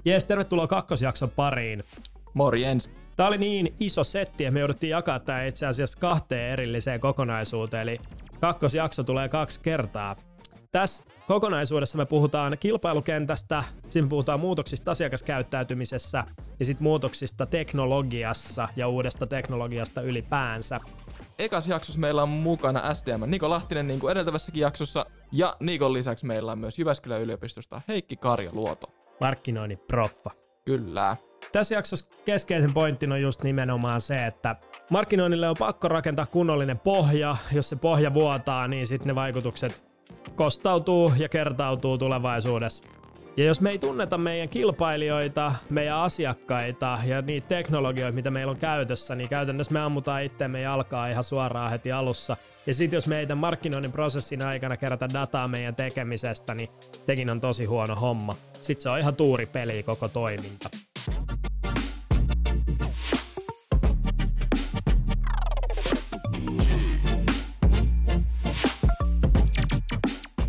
Jees, tervetuloa kakkosjakson pariin. Morjens. Tää oli niin iso setti, että me jouduttiin jakaa tää itse asiassa 2 erilliseen kokonaisuuteen, eli kakkosjakso tulee 2 kertaa. Tässä kokonaisuudessa me puhutaan kilpailukentästä, siinä puhutaan muutoksista asiakaskäyttäytymisessä ja sitten muutoksista teknologiassa ja uudesta teknologiasta ylipäänsä. Ekas jaksossa meillä on mukana SDM Niko Lahtinen niin kuin edeltävässäkin jaksossa, ja Nikon lisäksi meillä on myös Jyväskylän yliopistosta Heikki Karja-Luoto. Markkinoinnin proffa. Kyllä. Tässä jaksossa keskeisen pointtin on just nimenomaan se, että markkinoinnille on pakko rakentaa kunnollinen pohja. Jos se pohja vuotaa, niin sitten ne vaikutukset kostautuu ja kertautuu tulevaisuudessa. Ja jos me ei tunneta meidän kilpailijoita, meidän asiakkaita ja niitä teknologioita, mitä meillä on käytössä, niin käytännössä me ammutaan itseämme jalkaa ihan suoraan heti alussa. Ja sitten jos me ei tämän markkinoinnin prosessin aikana kerätä dataa meidän tekemisestä, niin tekin on tosi huono homma. Sitten se on ihan tuuripeli koko toiminta.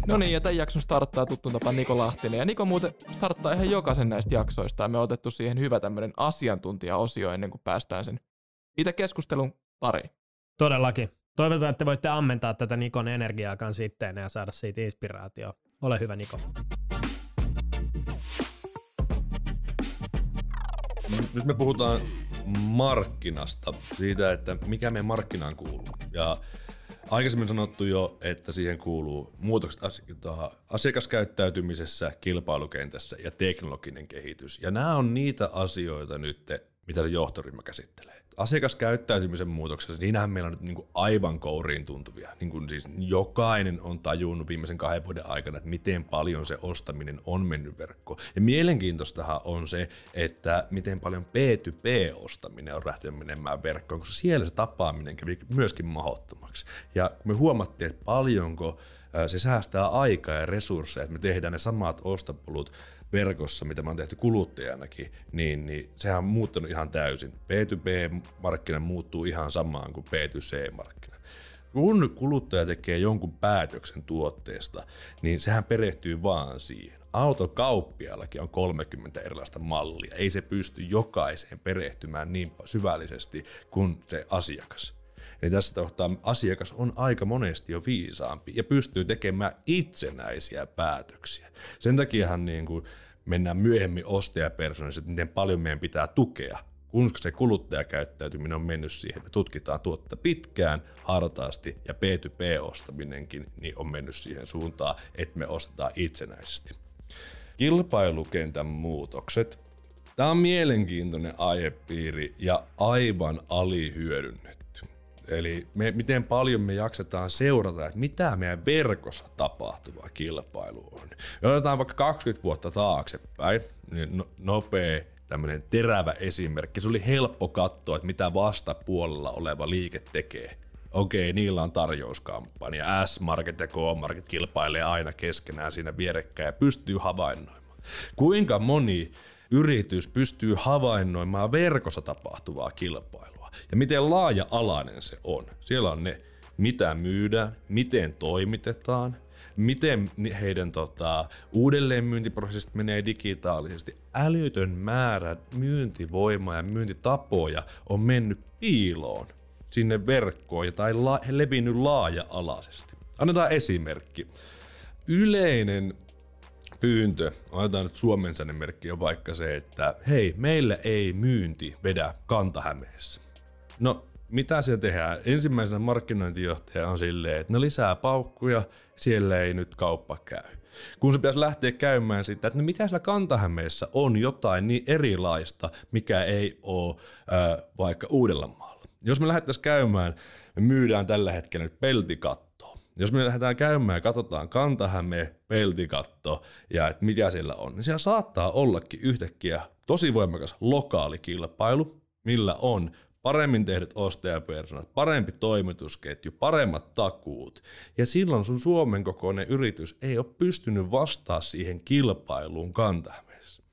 No niin, ja tämän jakson starttaa tuttuun tapaan Niko Lahtinen. Ja Niko muuten starttaa ihan jokaisen näistä jaksoista, ja me on otettu siihen hyvä tämmöinen asiantuntija-osio ennen kuin päästään sen itse keskustelun pariin. Todellakin. Toivotaan, että te voitte ammentaa tätä Nikon energiaakaan sitten ja saada siitä inspiraatioa. Ole hyvä, Niko. Nyt me puhutaan markkinasta, siitä, että mikä meidän markkinaan kuuluu. Ja aikaisemmin sanottu jo, että siihen kuuluu muutokset asiakaskäyttäytymisessä, kilpailukentässä ja teknologinen kehitys. Ja nämä on niitä asioita nyt, mitä se johtoryhmä käsittelee. Asiakaskäyttäytymisen muutoksessa, siinähän meillä on nyt niin kuin aivan kouriin tuntuvia. Niin kuin siis jokainen on tajunnut viimeisen 2 vuoden aikana, että miten paljon se ostaminen on mennyt verkkoon. Ja mielenkiintoistahan on se, että miten paljon B2B-ostaminen on lähtenyt menemään verkkoon, koska siellä se tapaaminen kävi myöskin mahdottomaksi. Ja me huomattiin, että paljonko se säästää aikaa ja resursseja, että me tehdään ne samat ostopolut verkossa, mitä me on tehty kuluttajanakin, niin sehän on muuttunut ihan täysin. B2B-markkina muuttuu ihan samaan kuin B2C-markkina. Kun kuluttaja tekee jonkun päätöksen tuotteesta, niin sehän perehtyy vaan siihen. Autokauppiallakin on 30 erilaista mallia. Ei se pysty jokaiseen perehtymään niin syvällisesti kuin se asiakas. Eli tässä kohtaa asiakas on aika monesti jo viisaampi ja pystyy tekemään itsenäisiä päätöksiä. Sen takiahan niin kuin mennään myöhemmin ostajapersoonissa, että miten paljon meidän pitää tukea, kun se kuluttajakäyttäytyminen on mennyt siihen. Me tutkitaan tuotetta pitkään, hartaasti ja B2B-ostaminenkin niin on mennyt siihen suuntaan, että me ostetaan itsenäisesti. Kilpailukentän muutokset. Tämä on mielenkiintoinen aihepiiri ja aivan alihyödynnetty. Eli miten paljon me jaksetaan seurata, että mitä meidän verkossa tapahtuva kilpailu on. Ja otetaan vaikka 20 vuotta taaksepäin, niin nopea tämmöinen terävä esimerkki. Se oli helppo katsoa, että mitä vastapuolella oleva liike tekee. Okei, niillä on tarjouskampanja. S-Market ja K-Market kilpailee aina keskenään siinä vierekkäin ja pystyy havainnoimaan. Kuinka moni yritys pystyy havainnoimaan verkossa tapahtuvaa kilpailua? Ja miten laaja-alainen se on. Siellä on ne, mitä myydään, miten toimitetaan, miten heidän uudelleenmyyntiprosessit menee digitaalisesti. Älytön määrä myyntivoimaa ja myyntitapoja on mennyt piiloon sinne verkkoon tai levinnyt laaja-alaisesti. Annetaan esimerkki. Yleinen pyyntö, otetaan nyt Suomen merkki, on vaikka se, että hei, meillä ei myynti vedä Kanta-Hämeessä. No, mitä siellä tehdään? Ensimmäisenä markkinointijohtaja on silleen, että no lisää paukkuja, siellä ei nyt kauppa käy. Kun se pitäisi lähteä käymään sitä, että no mitä siellä Kanta-Hämeessä on jotain niin erilaista, mikä ei ole vaikka Uudellamaalla. Jos me lähdettäisiin käymään, me myydään tällä hetkellä nyt peltikattoa. Jos me lähdetään käymään ja katsotaan Kanta-Häme, peltikatto ja että mikä siellä on, niin siellä saattaa ollakin yhtäkkiä tosi voimakas lokaali kilpailu, millä on paremmin tehdyt ostajapersonat, parempi toimitusketju, paremmat takuut. Ja silloin sun Suomen kokoinen yritys ei ole pystynyt vastaamaan siihen kilpailuun Kanta-Hämeessä.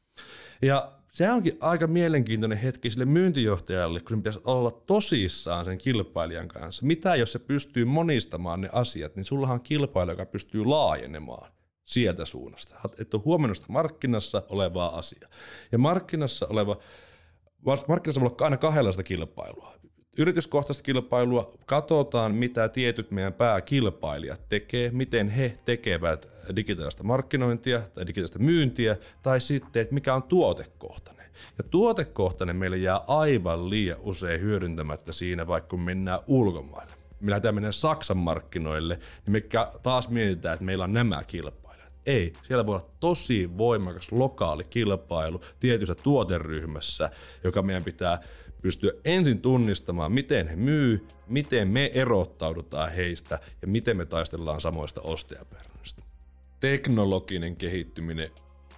Ja se onkin aika mielenkiintoinen hetki sille myyntijohtajalle, kun se pitäisi olla tosissaan sen kilpailijan kanssa. Mitä jos se pystyy monistamaan ne asiat, niin sullahan on kilpailija, joka pystyy laajenemaan. sieltä suunnasta. Et on huomannut sitä markkinassa olevaa asiaa. Ja markkinassa voi olla aina kahdenlaista kilpailua. Yrityskohtaista kilpailua, katsotaan mitä tietyt meidän pääkilpailijat tekee, miten he tekevät digitaalista markkinointia tai digitaalista myyntiä, tai sitten, että mikä on tuotekohtainen. Ja tuotekohtainen meille jää aivan liian usein hyödyntämättä siinä, vaikka kun mennään ulkomaille. Me lähdetään mennä Saksan markkinoille, niin me taas mietitään, että meillä on nämä kilpailijat. Ei, siellä voi olla tosi voimakas lokaali kilpailu tietyssä tuoteryhmässä, joka meidän pitää pystyä ensin tunnistamaan, miten he myy, miten me erottaudutaan heistä ja miten me taistellaan samoista ostajapernoista. Teknologinen kehittyminen.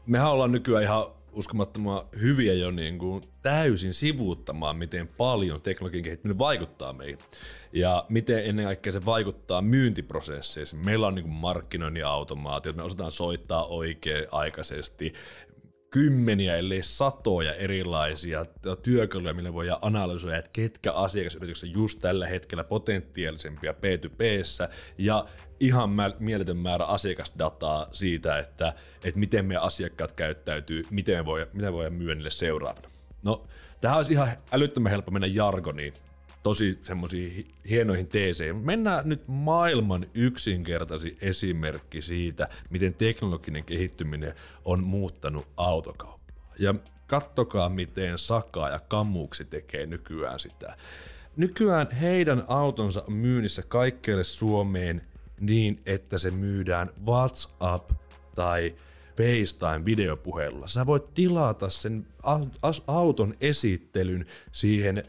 Mehän ollaan nykyään ihan uskomattoman hyviä jo niin kuin täysin sivuuttamaan, miten paljon teknologian kehittyminen vaikuttaa meihin. Ja miten ennen kaikkea se vaikuttaa myyntiprosesseissa. Meillä on niin kuin markkinoinnin automaatiot, me osataan soittaa oikea-aikaisesti. Kymmeniä, ellei satoja erilaisia työkaluja, millä voidaan analysoida, että ketkä asiakasyritykset on just tällä hetkellä potentiaalisempia B2B:ssä ja ihan mieletön määrä asiakasdataa siitä, että miten meidän asiakkaat käyttäytyy, miten voidaan myydä niille seuraavana. No, tähän olisi ihan älyttömän helppo mennä jargoniin, tosi semmoisiin hienoihin teeseihin. Mennään nyt maailman yksinkertaisin esimerkki siitä, miten teknologinen kehittyminen on muuttanut autokauppaa. Ja kattokaa, miten Saka ja Kamuksi tekee nykyään sitä. Nykyään heidän autonsa on myynnissä kaikkeelle Suomeen niin, että se myydään WhatsApp tai FaceTime-videopuhelulla. Sä voit tilata sen auton esittelyn siihen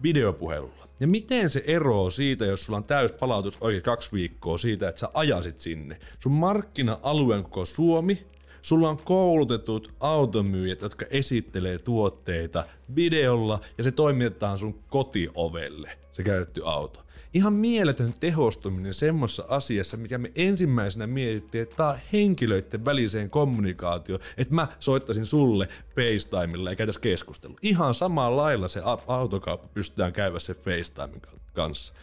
videopuhelulla. Ja miten se eroaa siitä, jos sulla on täys palautus oikein 2 viikkoa siitä, että sä ajasit sinne. Sun markkina-alueen koko Suomi, sulla on koulutetut automyyjät, jotka esittelee tuotteita videolla ja se toimitetaan sun kotiovelle, se käytetty auto. Ihan mieletön tehostuminen semmoisessa asiassa, mikä me ensimmäisenä mietittiin, että tämä on henkilöiden väliseen kommunikaatio, että mä soittaisin sulle FaceTimella ja käytäisiin keskustelua. Ihan samalla lailla se autokauppa pystytään käydä se FaceTimen kanssa.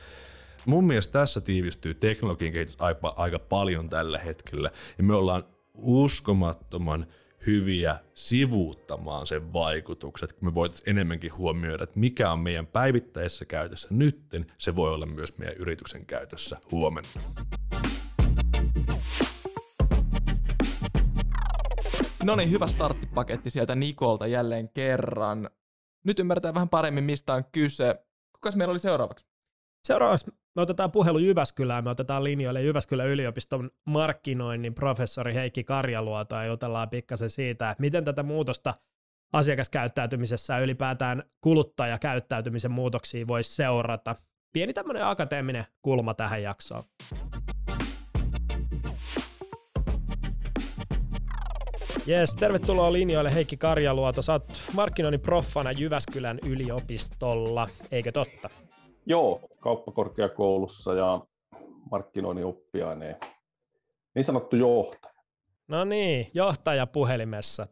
Mun mielestä tässä tiivistyy teknologian kehitys aika paljon tällä hetkellä ja me ollaan uskomattoman hyviä sivuuttamaan sen vaikutukset, kun me voitaisiin enemmänkin huomioida, että mikä on meidän päivittäisessä käytössä nytten, se voi olla myös meidän yrityksen käytössä huomenna. No niin, hyvä starttipaketti sieltä Nikolta jälleen kerran. Nyt ymmärretään vähän paremmin, mistä on kyse. Kukas meillä oli seuraavaksi? Seuraavaksi me otetaan puhelu Jyväskylään, me otetaan linjoille Jyväskylän yliopiston markkinoinnin professori Heikki Karjaluoto ja jutellaan pikkasen siitä, että miten tätä muutosta asiakaskäyttäytymisessä ja ylipäätään kuluttajakäyttäytymisen muutoksia voisi seurata. Pieni tämmöinen akateeminen kulma tähän jaksoon. Jes, tervetuloa linjoille Heikki Karjaluoto. Sä oot markkinoinnin proffana Jyväskylän yliopistolla, eikö totta? Joo, kauppakorkeakoulussa ja markkinoinnin oppiaineen. Niin sanottu johtaja. No niin, johtaja puhelimessa.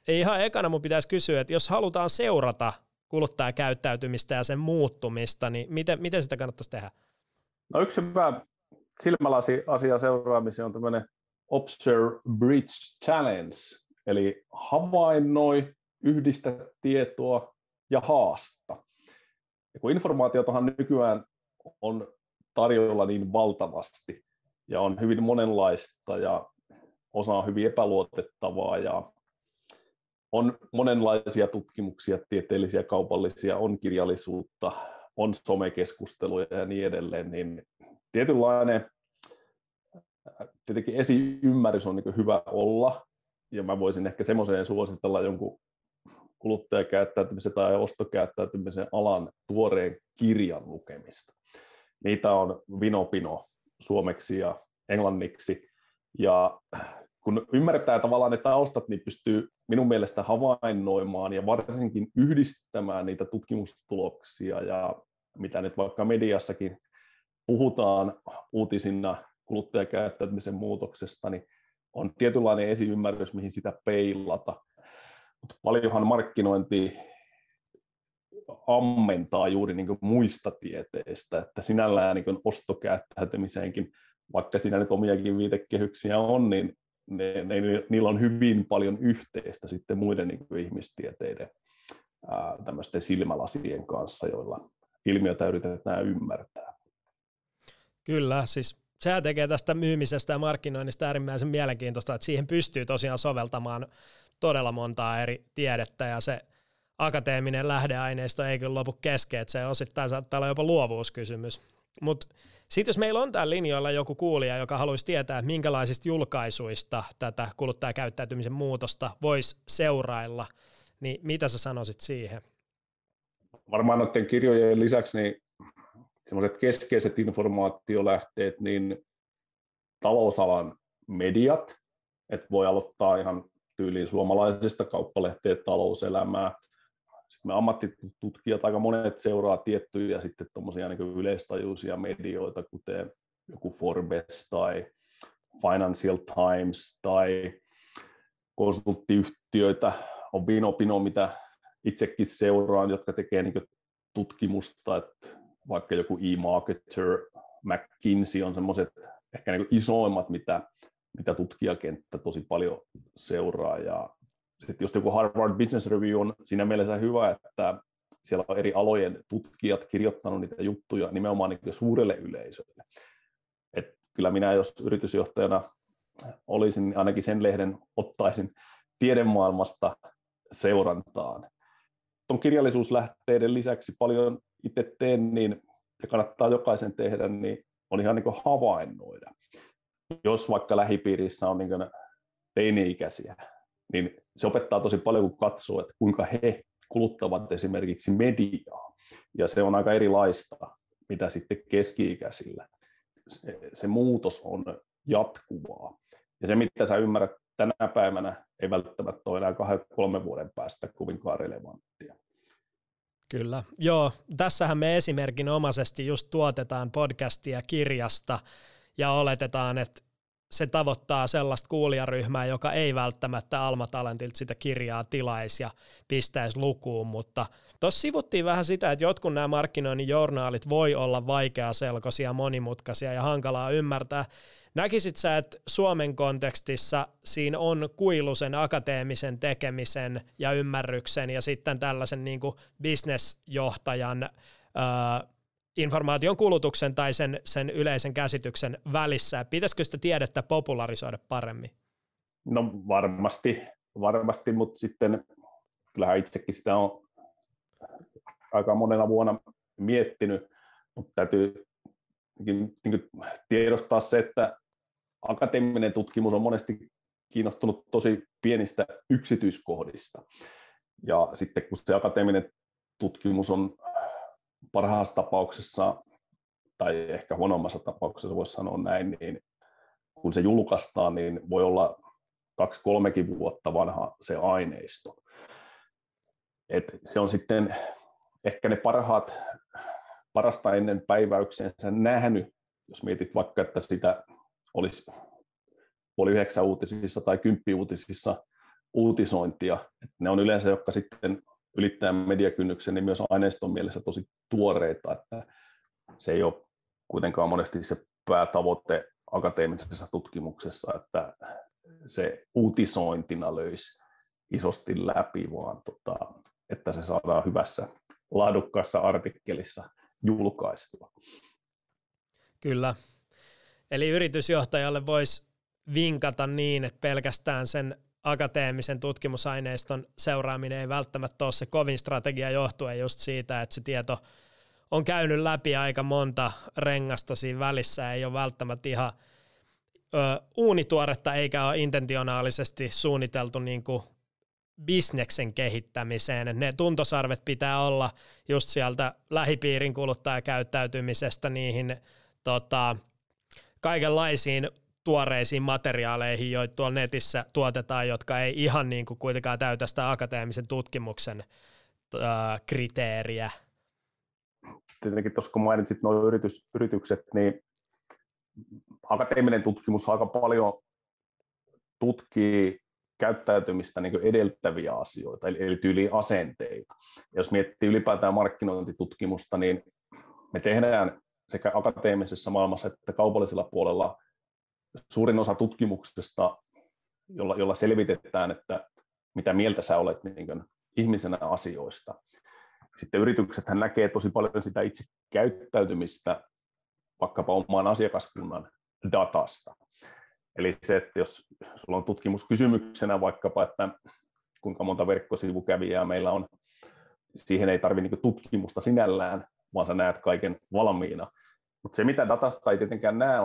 Ihan ekana mun pitäisi kysyä, että jos halutaan seurata kuluttajakäyttäytymistä ja sen muuttumista, niin miten sitä kannattaisi tehdä? No yksi hyvä silmälasi asia seuraamiseen on tämmöinen Observe Bridge Challenge, eli havainnoi, yhdistä tietoa ja haasta. Ja kun informaatiotahan nykyään on tarjolla niin valtavasti ja on hyvin monenlaista ja osa on hyvin epäluotettavaa ja on monenlaisia tutkimuksia, tieteellisiä, kaupallisia, on kirjallisuutta, on somekeskusteluja ja niin edelleen, niin tietynlainen tietenkin esiymmärrys on niin hyvä olla ja mä voisin ehkä semmoiseen suositella jonkun kuluttajakäyttäytymisen tai ostokäyttäytymisen alan tuoreen kirjan lukemista. Niitä on vinopino suomeksi ja englanniksi. Ja kun ymmärretään tavallaan ne taustat, niin pystyy minun mielestä havainnoimaan ja varsinkin yhdistämään niitä tutkimustuloksia ja mitä nyt vaikka mediassakin puhutaan uutisina kuluttajakäyttäytymisen muutoksesta, niin on tietynlainen esiymmärrys, mihin sitä peilata. Mutta paljonhan markkinointi ammentaa juuri niin kuin muista tieteistä, että sinällään niin kuin ostokäyttäytymiseenkin vaikka siinä nyt omiakin viitekehyksiä on, niin niillä on hyvin paljon yhteistä sitten muiden niin kuin ihmistieteiden tämmöisten silmälasien kanssa, joilla ilmiötä yritetään ymmärtää. Kyllä, siis sehän tekee tästä myymisestä ja markkinoinnista äärimmäisen mielenkiintoista, että siihen pystyy tosiaan soveltamaan todella montaa eri tiedettä, ja se akateeminen lähdeaineisto ei kyllä lopu kesken, että se osittain saattaa olla jopa luovuuskysymys. Mutta sitten jos meillä on täällä linjoilla joku kuulija, joka haluaisi tietää, että minkälaisista julkaisuista tätä kuluttajakäyttäytymisen muutosta voisi seurailla, niin mitä sä sanoisit siihen? Varmaan noiden kirjojen lisäksi niin sellaiset keskeiset informaatiolähteet, niin talousalan mediat, että voi aloittaa ihan tyyliin suomalaisesta kauppalehteet talouselämää. Sitten me ammattitutkijat, aika monet seuraa tiettyjä sitten tuommoisia niin yleistajuisia medioita, kuten joku Forbes tai Financial Times tai konsulttiyhtiöitä, on Vinopino, mitä itsekin seuraan, jotka tekee niin tutkimusta, että vaikka joku eMarketer, McKinsey on semmoiset ehkä niin isoimmat, mitä tutkijakenttä tosi paljon seuraa. Ja sitten just joku Harvard Business Review on siinä mielessä hyvä, että siellä on eri alojen tutkijat kirjoittanut niitä juttuja nimenomaan niin suurelle yleisölle. Et kyllä minä, jos yritysjohtajana olisin, niin ainakin sen lehden ottaisin tiedemaailmasta seurantaan. Tuon kirjallisuuslähteiden lisäksi paljon itse teen, niin ja kannattaa jokaisen tehdä, niin on ihan niin kuin havainnoida. Jos vaikka lähipiirissä on niin kuin teini-ikäisiä, niin se opettaa tosi paljon, kun katsoo, että kuinka he kuluttavat esimerkiksi mediaa. Ja se on aika erilaista, mitä sitten keski-ikäisillä. Se muutos on jatkuvaa. Ja se, mitä sä ymmärrät tänä päivänä, ei välttämättä ole enää 2-3 vuoden päästä kovinkaan relevanttia. Kyllä. Joo, tässähän me esimerkinomaisesti just tuotetaan podcastia kirjasta ja oletetaan, että se tavoittaa sellaista kuulijaryhmää, joka ei välttämättä Alma Talentilta sitä kirjaa tilaisi ja pistäisi lukuun, mutta tuossa sivuttiin vähän sitä, että jotkut nämä markkinoinnin journaalit voi olla vaikeaselkoisia, monimutkaisia ja hankalaa ymmärtää. Näkisit sä, että Suomen kontekstissa siinä on kuilu sen akateemisen tekemisen ja ymmärryksen ja sitten tällaisen niin kuin businessjohtajan informaation kulutuksen tai sen yleisen käsityksen välissä? Pitäisikö sitä tiedettä popularisoida paremmin? No varmasti, mutta sitten kyllähän itsekin sitä on aika monena vuonna miettinyt, mutta täytyy niin tiedostaa se, että akateeminen tutkimus on monesti kiinnostunut tosi pienistä yksityiskohdista. Ja sitten kun se akateeminen tutkimus on parhaassa tapauksessa, tai ehkä huonommassa tapauksessa voisi sanoa näin, niin kun se julkaistaan, niin voi olla 2-3 vuotta vanha se aineisto. Et se on sitten ehkä ne parasta ennen päiväyksensä nähnyt, jos mietit vaikka, että sitä olisi 8:30 uutisissa tai 10 uutisissa uutisointia. Et ne on yleensä, jotka sitten ylittää mediakynnyksen, niin myös aineiston mielessä tosi tuoreita, että se ei ole kuitenkaan monesti se päätavoite akateemisessa tutkimuksessa, että se uutisointina löisi isosti läpi, vaan että se saadaan hyvässä, laadukkaassa artikkelissa julkaistua. Kyllä. Eli yritysjohtajalle voisi vinkata niin, että pelkästään sen akateemisen tutkimusaineiston seuraaminen ei välttämättä ole se kovin strategia johtuen just siitä, että se tieto on käynyt läpi aika monta rengasta siinä välissä, ei ole välttämättä ihan uunituoretta eikä ole intentionaalisesti suunniteltu niin kuin bisneksen kehittämiseen. Et ne tuntosarvet pitää olla just sieltä lähipiirin kuluttajakäyttäytymisestä niihin kaikenlaisiin tuoreisiin materiaaleihin, joita tuolla netissä tuotetaan, jotka ei ihan niin kuin kuitenkaan täytä sitä akateemisen tutkimuksen kriteeriä. Tietenkin tuossa kun mainitsit nuo yritykset, niin akateeminen tutkimus aika paljon tutkii käyttäytymistä niin kuin edeltäviä asioita, eli tyyliin asenteita. Ja jos miettii ylipäätään markkinointitutkimusta, niin me tehdään sekä akateemisessa maailmassa että kaupallisella puolella suurin osa tutkimuksesta, jolla selvitetään, että mitä mieltä sä olet niin kuin ihmisenä asioista. Sitten yrityksethän näkee tosi paljon sitä itse käyttäytymistä vaikkapa oman asiakaskunnan datasta. Eli se, että jos sulla on tutkimuskysymyksenä vaikkapa, että kuinka monta verkkosivukävijää meillä on, siihen ei tarvitse niin kuin tutkimusta sinällään, vaan sä näet kaiken valmiina. Mutta se, mitä datasta ei tietenkään näe,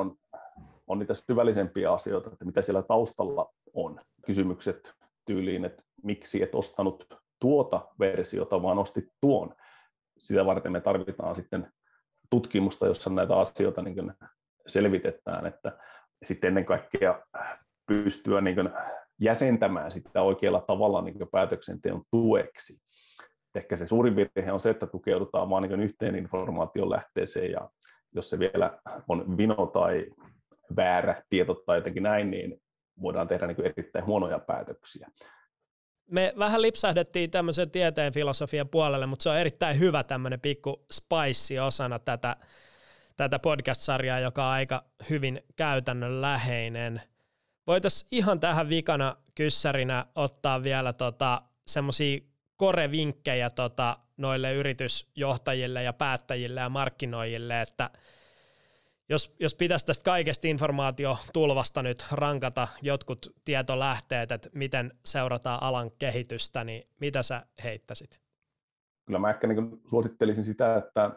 on niitä syvällisempiä asioita, että mitä siellä taustalla on. Kysymykset tyyliin, että miksi et ostanut tuota versiota, vaan ostit tuon. Sitä varten me tarvitaan sitten tutkimusta, jossa näitä asioita niin kuin selvitetään, että sitten ennen kaikkea pystyä niin kuin jäsentämään sitä oikealla tavalla niin kuin päätöksenteon tueksi. Ehkä se suurin virhe on se, että tukeudutaan vain niin yhteen informaation lähteeseen, ja jos se vielä on vino tai väärä tieto tai jotenkin näin, niin voidaan tehdä niin kuin erittäin huonoja päätöksiä. Me vähän lipsahdettiin tämmöisen tieteen filosofian puolelle, mutta se on erittäin hyvä tämmöinen pikku spice osana tätä podcast-sarjaa, joka on aika hyvin käytännönläheinen. Voitaisiin ihan tähän vikana kyssärinä ottaa vielä semmoisia core-vinkkejä noille yritysjohtajille ja päättäjille ja markkinoijille, että jos pitäisi tästä kaikesta informaatiotulvasta nyt rankata jotkut tietolähteet, että miten seurataan alan kehitystä, niin mitä sä heittäisit? Kyllä mä ehkä niin suosittelisin sitä, että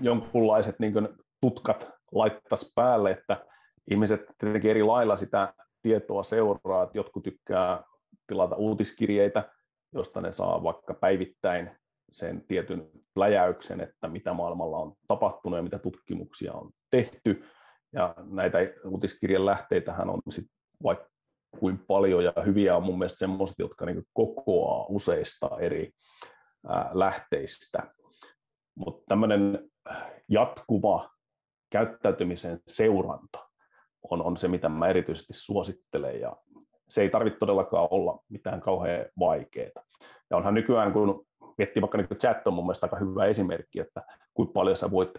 jonkunlaiset niin tutkat laittaisi päälle, että ihmiset tietenkin eri lailla sitä tietoa seuraa, että jotkut tykkää tilata uutiskirjeitä, josta ne saa vaikka päivittäin sen tietyn läjäyksen, että mitä maailmalla on tapahtunut ja mitä tutkimuksia on tehty. Ja näitä uutiskirjan lähteitähän on sit vaikka kuin paljon, ja hyviä on mun mielestä semmoiset, jotka niin kokoaa useista eri lähteistä. Mutta tämmöinen jatkuva käyttäytymisen seuranta on se, mitä mä erityisesti suosittelen, ja se ei tarvitse todellakaan olla mitään kauhean vaikeaa. Ja onhan nykyään, kun miettii vaikka niin chat on mun mielestä aika hyvä esimerkki, että kuinka paljon sä voit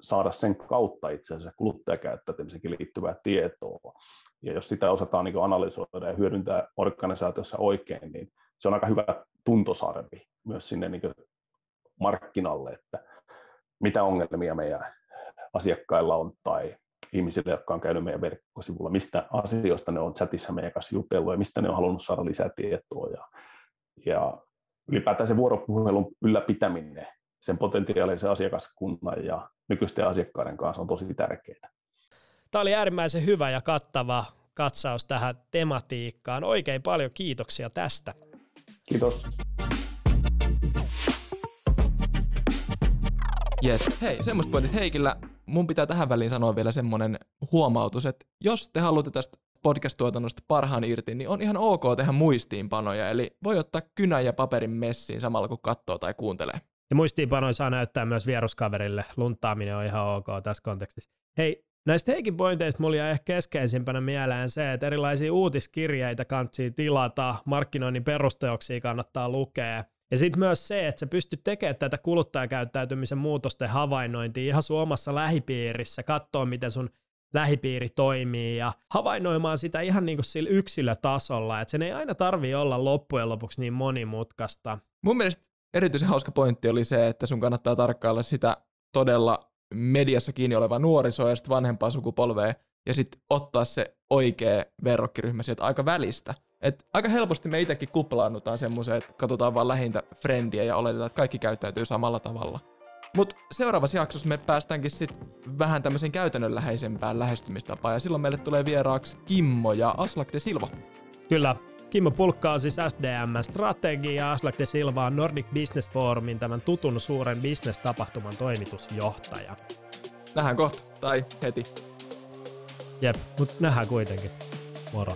saada sen kautta itse asiassa kuluttajakäyttäytymisenkin liittyvää tietoa. Ja jos sitä osataan niin analysoida ja hyödyntää organisaatiossa oikein, niin se on aika hyvä tuntosarvi myös sinne niin markkinalle, että mitä ongelmia meidän asiakkailla on tai ihmisille, jotka on käynyt meidän verkkosivulla, mistä asioista ne on chatissa meidän kanssa jutellut ja mistä ne on halunnut saada lisätietoa. Ja ylipäätään se vuoropuhelun ylläpitäminen, sen potentiaalisen asiakaskunnan ja nykyisten asiakkaiden kanssa on tosi tärkeää. Tämä oli äärimmäisen hyvä ja kattava katsaus tähän tematiikkaan. Oikein paljon kiitoksia tästä. Kiitos. Jes, hei, semmoista pointit Heikillä. Mun pitää tähän väliin sanoa vielä semmoinen huomautus, että jos te haluatte tästä podcast-tuotannosta parhaan irti, niin on ihan ok tehdä muistiinpanoja, eli voi ottaa kynän ja paperin messiin samalla kun katsoo tai kuuntelee. Ja muistiinpanoja saa näyttää myös vieruskaverille, luntaaminen on ihan ok tässä kontekstissa. Hei, näistä Heikin pointeista mulla jäi ehkä keskeisimpänä mieleen se, että erilaisia uutiskirjeitä kannattaa tilata, markkinoinnin perusteoksia kannattaa lukea. Ja sitten myös se, että sä pystyt tekemään tätä kuluttajakäyttäytymisen muutosten havainnointia ihan sun omassa lähipiirissä, katsoa miten sun lähipiiri toimii ja havainnoimaan sitä ihan niin kuin sillä yksilötasolla, että sen ei aina tarvitse olla loppujen lopuksi niin monimutkaista. Mun mielestä erityisen hauska pointti oli se, että sun kannattaa tarkkailla sitä todella mediassa kiinni olevaa nuorisoa ja sitten vanhempaa sukupolvea ja sitten ottaa se oikea verrokkiryhmä sieltä aika välistä. Et aika helposti me itsekin kuplaannutaan semmoiseen, että katsotaan vaan lähintä frendiä ja oletetaan, että kaikki käyttäytyy samalla tavalla. Mutta seuraavassa jaksossa me päästäänkin sitten vähän tämmöisen käytännönläheisempään lähestymistapaan ja silloin meille tulee vieraaksi Kimmo ja Aslak de Silva. Kyllä, Kimmo Pulkka on siis SDM-strategi ja Aslak de Silva on Nordic Business Forumin tämän tutun suuren business-tapahtuman toimitusjohtaja. Nähdään kohta, tai heti. Jep, mutta nähdään kuitenkin. Moro.